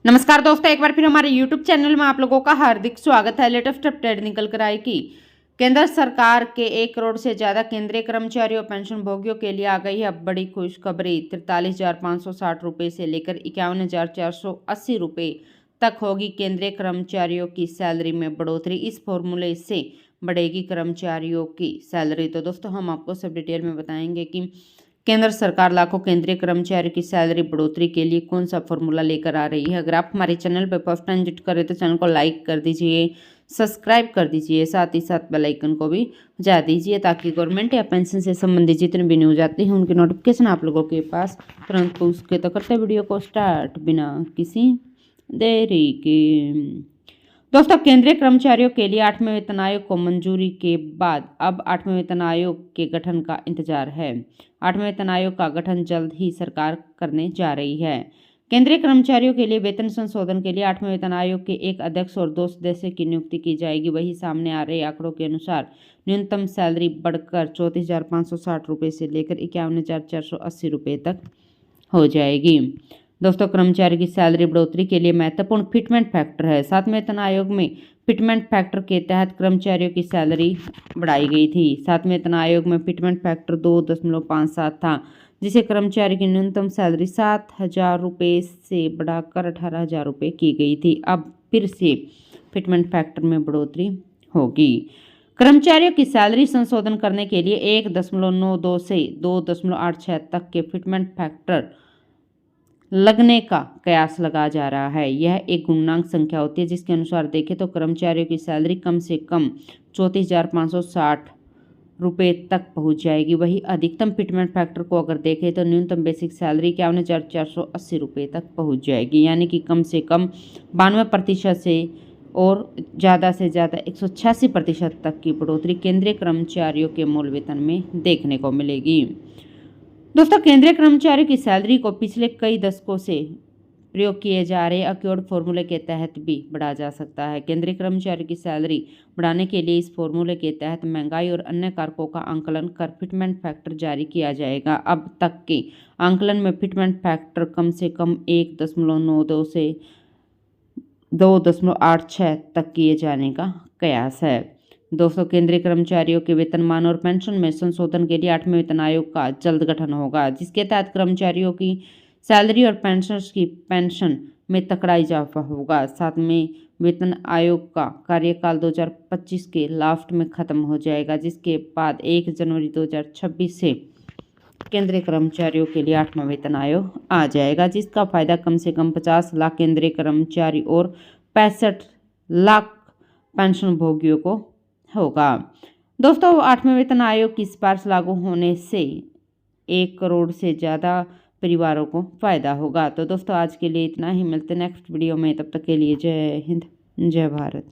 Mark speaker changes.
Speaker 1: नमस्कार दोस्तों, एक बार फिर हमारे YouTube चैनल में आप लोगों का हार्दिक स्वागत है। लेटेस्ट अपडेट निकल कर आए कि केंद्र सरकार के 1 करोड़ से ज्यादा केंद्रीय कर्मचारियों पेंशन भोगियों के लिए आ गई है अब बड़ी खुशखबरी। 43,560 रुपये से लेकर 51,480 रुपये तक होगी केंद्रीय कर्मचारियों की सैलरी में बढ़ोतरी। इस फॉर्मूले से बढ़ेगी कर्मचारियों की सैलरी। तो दोस्तों, हम आपको सब डिटेल में बताएंगे कि केंद्र सरकार लाखों केंद्रीय कर्मचारियों की सैलरी बढ़ोतरी के लिए कौन सा फॉर्मूला लेकर आ रही है। अगर आप हमारे चैनल पर फर्स्ट टाइम विजिट करें तो चैनल को लाइक कर दीजिए, सब्सक्राइब कर दीजिए, साथ ही साथ बेल आइकन को भी बजा दीजिए ताकि गवर्नमेंट या पेंशन से संबंधित जितने भी न्यूज आती हैं उनकी नोटिफिकेशन आप लोगों के पास तुरंत पहुँच सके। तो करते वीडियो को स्टार्ट बिना किसी देरी के। दोस्तों, केंद्रीय कर्मचारियों के लिए 8वें वेतन आयोग को मंजूरी के बाद अब 8वें वेतन आयोग के गठन का इंतजार है। 8वें वेतन आयोग का गठन जल्द ही सरकार करने जा रही है। केंद्रीय कर्मचारियों के लिए वेतन संशोधन के लिए 8वें वेतन आयोग के एक अध्यक्ष और 2 सदस्य की नियुक्ति की जाएगी। वही सामने आ रहे आंकड़ों के अनुसार न्यूनतम सैलरी बढ़कर 34,560 रुपये से लेकर 51,480 रुपये तक हो जाएगी। दोस्तों, कर्मचारी की सैलरी बढ़ोतरी के लिए महत्वपूर्ण फिटमेंट फैक्टर है। 7वें वेतन आयोग में फिटमेंट फैक्टर के तहत कर्मचारियों की सैलरी बढ़ाई गई थी। 7वें वेतन आयोग में फिटमेंट फैक्टर 2.57 था, जिसे कर्मचारी की न्यूनतम सैलरी 7,000 रुपये से बढ़ाकर 18,000 रुपये की गई थी। अब फिर से फिटमेंट फैक्टर में बढ़ोतरी होगी। कर्मचारियों की सैलरी संशोधन करने के लिए 1.92 से 2.86 तक के फिटमेंट फैक्टर लगने का कयास लगाया जा रहा है। यह एक गुणनांक संख्या होती है जिसके अनुसार देखें तो कर्मचारियों की सैलरी कम से कम 34,560 रुपये तक पहुंच जाएगी। वही अधिकतम फिटमेंट फैक्टर को अगर देखें तो न्यूनतम बेसिक सैलरी 51,480 रुपये तक पहुंच जाएगी, यानी कि कम से कम 92% से और ज़्यादा से ज़्यादा 186% तक की बढ़ोतरी केंद्रीय कर्मचारियों के मूल वेतन में देखने को मिलेगी। दोस्तों, केंद्रीय कर्मचारियों की सैलरी को पिछले कई दशकों से प्रयोग किए जा रहे अक्योर्ड फॉर्मूले के तहत भी बढ़ाया जा सकता है। केंद्रीय कर्मचारियों की सैलरी बढ़ाने के लिए इस फॉर्मूले के तहत महंगाई और अन्य कारकों का आंकलन कर फिटमेंट फैक्टर जारी किया जाएगा। अब तक के आंकलन में फिटमेंट फैक्टर कम से कम 1.92 से 2.86 तक किए जाने का कयास है। दोस्तों, केंद्रीय कर्मचारियों के वेतनमान और पेंशन में संशोधन के लिए 8वें वेतन आयोग का जल्द गठन होगा, जिसके तहत कर्मचारियों की सैलरी और पेंशनर्स की पेंशन में तगड़ा इजाफा होगा। 7वें वेतन आयोग का कार्यकाल 2025 के लास्ट में खत्म हो जाएगा, जिसके बाद 1 जनवरी 2026 से केंद्रीय कर्मचारियों के लिए 8वां वेतन आयोग आ जाएगा, जिसका फायदा कम से कम 50 लाख केंद्रीय कर्मचारी और 65 लाख पेंशन भोगियों को होगा। दोस्तों, 8वें वेतन आयोग की सिफारिश लागू होने से 1 करोड़ से ज़्यादा परिवारों को फायदा होगा। तो दोस्तों, आज के लिए इतना ही। मिलते हैं नेक्स्ट वीडियो में, तब तक के लिए जय हिंद, जय भारत।